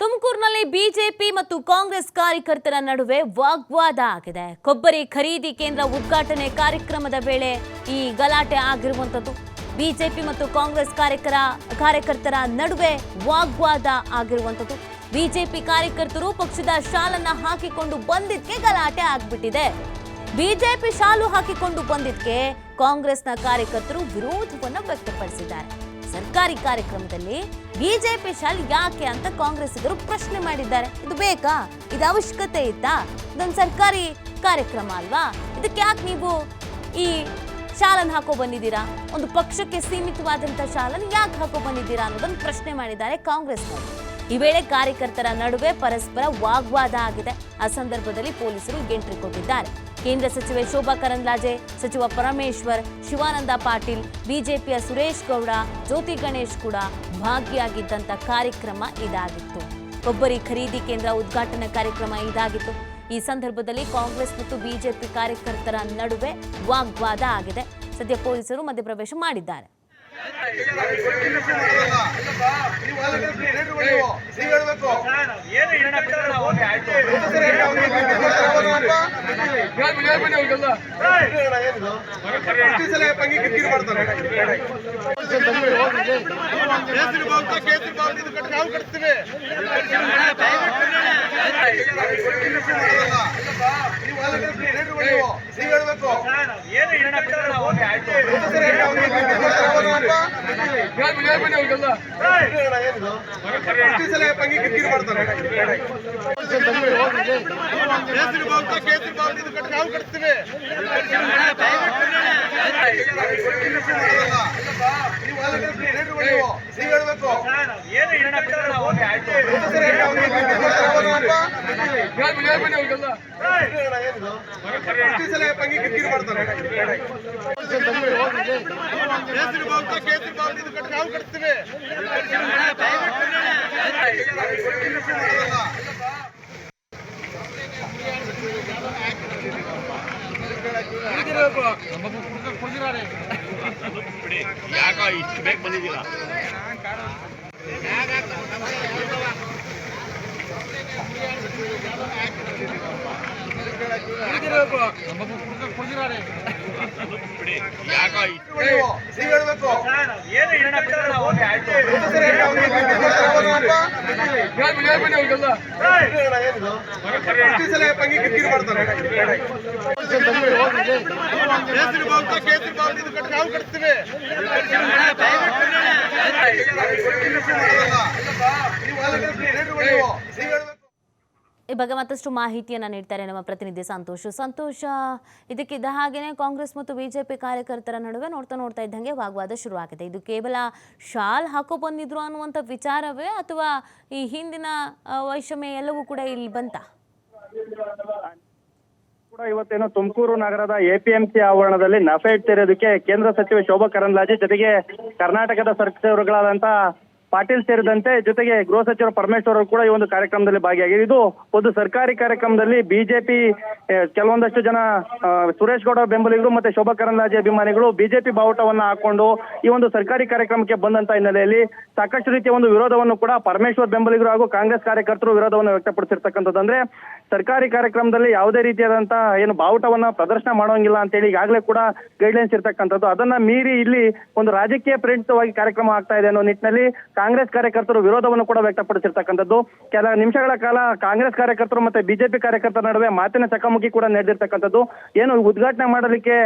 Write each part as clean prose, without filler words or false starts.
ತುಮಕೂರಿನಲ್ಲಿ ಬಿಜೆಪಿ ಮತ್ತು ಕಾಂಗ್ರೆಸ್ ಕಾರ್ಯಕರ್ತರ ನಡುವೆ ವಾಗ್ವಾದ ಆಗಿದೆ. ಕೊಬ್ಬರಿ ಖರೀದಿ ಕೇಂದ್ರ ಉದ್ಘಾಟನೆ ಕಾರ್ಯಕ್ರಮದ ವೇಳೆ ಈ ಗಲಾಟೆ ಆಗಿರುವಂತದ್ದು. ಬಿಜೆಪಿ ಮತ್ತು ಕಾಂಗ್ರೆಸ್ ಕಾರ್ಯಕರ್ತರ ನಡುವೆ ವಾಗ್ವಾದ ಆಗಿರುವಂತದ್ದು. ಬಿಜೆಪಿ ಕಾರ್ಯಕರ್ತರು ಪಕ್ಷದ ಶಾಲನ್ನ ಹಾಕಿಕೊಂಡು ಬಂದಿದ್ದಕ್ಕೆ ಗಲಾಟೆ ಆಗ್ಬಿಟ್ಟಿದೆ. ಬಿಜೆಪಿ ಶಾಲು ಹಾಕಿಕೊಂಡು ಬಂದಿದ್ದಕ್ಕೆ ಕಾಂಗ್ರೆಸ್ನ ಕಾರ್ಯಕರ್ತರು ವಿರೋಧವನ್ನ ವ್ಯಕ್ತಪಡಿಸಿದ್ದಾರೆ. ಸರ್ಕಾರಿ ಕಾರ್ಯಕ್ರಮದಲ್ಲಿ ಬಿಜೆಪಿ ಶಾಲ್ ಯಾಕೆ ಅಂತ ಕಾಂಗ್ರೆಸ್ಸಿಗರು ಪ್ರಶ್ನೆ ಮಾಡಿದ್ದಾರೆ. ಇದು ಬೇಕಾ? ಇದು ಅವಶ್ಯಕತೆ ಇತ್ತಾ? ಇದೊಂದು ಸರ್ಕಾರಿ ಕಾರ್ಯಕ್ರಮ ಅಲ್ವಾ? ಇದಕ್ಕೆ ಯಾಕೆ ನೀವು ಈ ಶಾಲನ್ನು ಹಾಕೋ ಬಂದಿದ್ದೀರಾ? ಒಂದು ಪಕ್ಷಕ್ಕೆ ಸೀಮಿತವಾದಂಥ ಶಾಲನ್ನು ಯಾಕೆ ಹಾಕೋ ಬಂದಿದ್ದೀರಾ ಅನ್ನೋದನ್ನು ಪ್ರಶ್ನೆ ಮಾಡಿದ್ದಾರೆ ಕಾಂಗ್ರೆಸ್ನವರು. ಈ ವೇಳೆ ಕಾರ್ಯಕರ್ತರ ನಡುವೆ ಪರಸ್ಪರ ವಾಗ್ವಾದ ಆಗಿದೆ. ಆ ಸಂದರ್ಭದಲ್ಲಿ ಪೊಲೀಸರು ಎಂಟ್ರಿ ಕೊಟ್ಟಿದ್ದಾರೆ. ಕೇಂದ್ರ ಸಚಿವೆ ಶೋಭಾ ಕರಂದ್ಲಾಜೆ, ಸಚಿವ ಪರಮೇಶ್ವರ್, ಶಿವಾನಂದ ಪಾಟೀಲ್, ಬಿಜೆಪಿಯ ಸುರೇಶ್ ಗೌಡ, ಜ್ಯೋತಿ ಗಣೇಶ್ ಕೂಡ ಭಾಗಿಯಾಗಿದ್ದಂಥ ಕಾರ್ಯಕ್ರಮ ಇದಾಗಿತ್ತು. ಕೊಬ್ಬರಿ ಖರೀದಿ ಕೇಂದ್ರ ಉದ್ಘಾಟನಾ ಕಾರ್ಯಕ್ರಮ ಇದಾಗಿತ್ತು. ಈ ಸಂದರ್ಭದಲ್ಲಿ ಕಾಂಗ್ರೆಸ್ ಮತ್ತು ಬಿಜೆಪಿ ಕಾರ್ಯಕರ್ತರ ನಡುವೆ ವಾಗ್ವಾದ ಆಗಿದೆ. ಸದ್ಯ ಪೊಲೀಸರು ಮಧ್ಯಪ್ರವೇಶ ಮಾಡಿದ್ದಾರೆ. ಯಾಕೋ ಇಷ್ಟು ಬೇಗ ಬಂದಿದ್ದೀರಾ? ಈ ಬಗ್ಗೆ ಮತ್ತಷ್ಟು ಮಾಹಿತಿಯನ್ನು ನೀಡ್ತಾರೆ ನಮ್ಮ ಪ್ರತಿನಿಧಿ ಸಂತೋಷ್. ಇದಕ್ಕಿದ್ದ ಹಾಗೆಯೇ ಕಾಂಗ್ರೆಸ್ ಮತ್ತು ಬಿಜೆಪಿ ಕಾರ್ಯಕರ್ತರ ನಡುವೆ ನೋಡ್ತಾ ಇದ್ದಂಗೆ ವಾಗ್ವಾದ ಶುರುವಾಗಿದೆ. ಇದು ಕೇವಲ ಶಾಲ್ ಹಾಕೋ ಬಂದಿದ್ರು ಅನ್ನುವಂಥ ವಿಚಾರವೇ ಅಥವಾ ಈ ಹಿಂದಿನ ವೈಷಮ್ಯ ಎಲ್ಲವೂ ಕೂಡ ಇಲ್ಲಿ ಬಂತ? ಇವತ್ತೇನು ತುಮಕೂರು ನಗರದ ಎಪಿಎಂಸಿ ಆವರಣದಲ್ಲಿ ನಫೆಡ್ ಸೇರೋದಕ್ಕೆ ಕೇಂದ್ರ ಸಚಿವೆ ಶೋಭಾ ಕರಂದ್ಲಾಜೆ ಜೊತೆಗೆ ಕರ್ನಾಟಕದ ಸಚಿವರುಗಳಾದಂತ ಪಾಟೀಲ್ ಸೇರಿದಂತೆ ಜೊತೆಗೆ ಗೃಹ ಸಚಿವ ಪರಮೇಶ್ವರ್ ಕೂಡ ಈ ಒಂದು ಕಾರ್ಯಕ್ರಮದಲ್ಲಿ ಭಾಗಿಯಾಗಿದೆ. ಇದು ಒಂದು ಸರ್ಕಾರಿ ಕಾರ್ಯಕ್ರಮದಲ್ಲಿ ಬಿಜೆಪಿ ಕೆಲವೊಂದಷ್ಟು ಜನ ಸುರೇಶ್ ಗೌಡ ಬೆಂಬಲಿಗರು ಮತ್ತೆ ಶೋಭಾ ಕರಂದ್ಲಾಜೆ ಅಭಿಮಾನಿಗಳು ಬಿಜೆಪಿ ಬಾವುಟವನ್ನ ಹಾಕೊಂಡು ಈ ಒಂದು ಸರ್ಕಾರಿ ಕಾರ್ಯಕ್ರಮಕ್ಕೆ ಬಂದಂತ ಹಿನ್ನೆಲೆಯಲ್ಲಿ ಸಾಕಷ್ಟು ರೀತಿಯ ಒಂದು ವಿರೋಧವನ್ನು ಕೂಡ ಪರಮೇಶ್ವರ್ ಬೆಂಬಲಿಗರು ಹಾಗೂ ಕಾಂಗ್ರೆಸ್ ಕಾರ್ಯಕರ್ತರು ವಿರೋಧವನ್ನು ವ್ಯಕ್ತಪಡಿಸಿರ್ತಕ್ಕಂಥದ್ದು. ಅಂದ್ರೆ ಸರ್ಕಾರಿ ಕಾರ್ಯಕ್ರಮದಲ್ಲಿ ಯಾವುದೇ ರೀತಿಯಾದಂತ ಏನು ಬಾವುಟವನ್ನ ಪ್ರದರ್ಶನ ಮಾಡೋಂಗಿಲ್ಲ ಅಂತ ಹೇಳಿ ಈಗಾಗಲೇ ಕೂಡ ಗೈಡ್ಲೈನ್ಸ್ ಇರ್ತಕ್ಕಂಥದ್ದು. ಅದನ್ನ ಮೀರಿ ಇಲ್ಲಿ ಒಂದು ರಾಜಕೀಯ ಪ್ರೇರಿತವಾಗಿ ಕಾರ್ಯಕ್ರಮ ಆಗ್ತಾ ಇದೆ ಅನ್ನೋ ನಿಟ್ಟಿನಲ್ಲಿ ಕಾಂಗ್ರೆಸ್ ಕಾರ್ಯಕರ್ತರು ವಿರೋಧವನ್ನು ಕೂಡ ವ್ಯಕ್ತಪಡಿಸಿರ್ತಕ್ಕಂಥದ್ದು. ಕೆಲ ನಿಮಿಷಗಳ ಕಾಲ ಕಾಂಗ್ರೆಸ್ ಕಾರ್ಯಕರ್ತರು ಮತ್ತೆ ಬಿಜೆಪಿ ಕಾರ್ಯಕರ್ತರ ನಡುವೆ ಮಾತಿನ ಚಕಮಕಿ ಕೂಡ ನಡೆದಿರ್ತಕ್ಕಂಥದ್ದು. ಏನು ಉದ್ಘಾಟನೆ ಮಾಡಲಿಕ್ಕೆ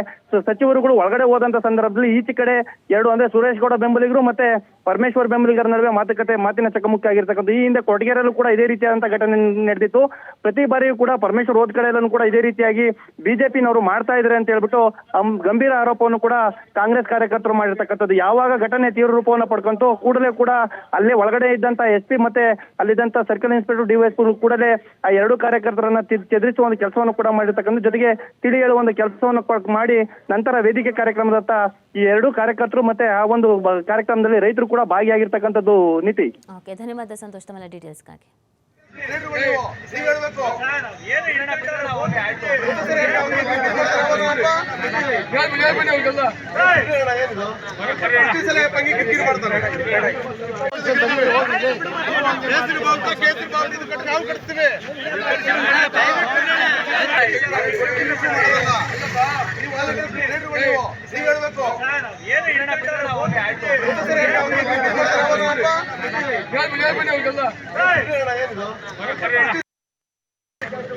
ಸಚಿವರುಗಳು ಒಳಗಡೆ ಹೋದಂತ ಸಂದರ್ಭದಲ್ಲಿ ಈಚೆ ಕಡೆ ಎರಡು ಅಂದ್ರೆ ಸುರೇಶ್ ಗೌಡ ಬೆಂಬಲಿಗರು ಮತ್ತೆ ಪರಮೇಶ್ವರ್ ಬೆಂಬಲಿಗರ ನಡುವೆ ಮಾತಿನ ಚಕಮಕಿ ಆಗಿರ್ತಕ್ಕಂಥದ್ದು. ಈ ಹಿಂದೆ ಕೊಡಗೇರಲ್ಲೂ ಕೂಡ ಇದೇ ರೀತಿಯಾದಂತಹ ಘಟನೆ ನಡೆದಿತ್ತು. ಪ್ರತಿ ಬಾರಿಯೂ ಕೂಡ ಪರಮೇಶ್ವರ್ ಹೋದ ಕಡೆಯಲ್ಲೂ ಕೂಡ ಇದೇ ರೀತಿಯಾಗಿ ಬಿಜೆಪಿನವರು ಮಾಡ್ತಾ ಇದ್ದಾರೆ ಅಂತ ಹೇಳ್ಬಿಟ್ಟು ಗಂಭೀರ ಆರೋಪವನ್ನು ಕೂಡ ಕಾಂಗ್ರೆಸ್ ಕಾರ್ಯಕರ್ತರು ಮಾಡಿರ್ತಕ್ಕಂಥದ್ದು. ಯಾವಾಗ ಘಟನೆ ತೀವ್ರ ರೂಪವನ್ನು ಪಡ್ಕೊಂತು ಕೂಡಲೇ ಕೂಡ ಅಲ್ಲೇ ಒಳಗಡೆ ಇದ್ದಂತ SP ಮತ್ತೆ ಅಲ್ಲಿದ್ದಂತ ಸರ್ಕಲ್ ಇನ್ಸ್ಪೆಕ್ಟರ್ DYSP ಕೂಡಲೇ ಆ ಎರಡು ಕಾರ್ಯಕರ್ತರನ್ನ ಚದುರಿಸುವ ಒಂದು ಕೆಲಸವನ್ನು ಕೂಡ ಮಾಡಿರ್ತಕ್ಕಂಥ ಜೊತೆಗೆ ತಿಳಿ ಹೇಳುವ ಒಂದು ಕೆಲಸವನ್ನು ಮಾಡಿ ನಂತರ ವೇದಿಕೆ ಕಾರ್ಯಕ್ರಮದತ್ತ ಈ ಎರಡು ಕಾರ್ಯಕರ್ತರು ಮತ್ತೆ ಆ ಒಂದು ಕಾರ್ಯಕ್ರಮದಲ್ಲಿ ರೈತರು ಕೂಡ ಭಾಗಿಯಾಗಿರ್ತಕ್ಕಂಥದ್ದು. ನೀತಿ. ಧನ್ಯವಾದ ಸಂತೋಷ್ ತಮ್ಮ ಡೀಟೇಲ್ಸ್ಗಾಗಿ.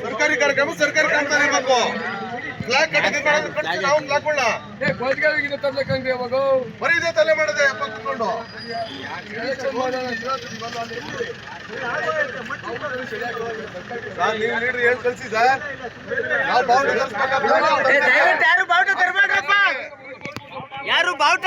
ಸರ್ಕಾರಿ ಕಾರ್ಯಕ್ರಮ ಸರ್ಕಾರಿ ಕಾಣ್ತಾನೆ ಇರಬೇಕು. ಬ್ಲಾಕ್ ನಾವು ಬ್ಲಾಕ್ ಕೊಡ ಬರೀ ಇದೇ ತಲೆ ಮಾಡದೆ ಕುತ್ಕೊಂಡು ಸರ್ ನೀವು ಲೀಡರ್ ಹೇಳಿ ಕಳ್ಸಿ ಸರ್. ನಾವು ಬಾವುಟ ಯಾರು ಬಾವುಟ ತರಬೇಕಪ್ಪ, ಯಾರು ಬಾವುಟ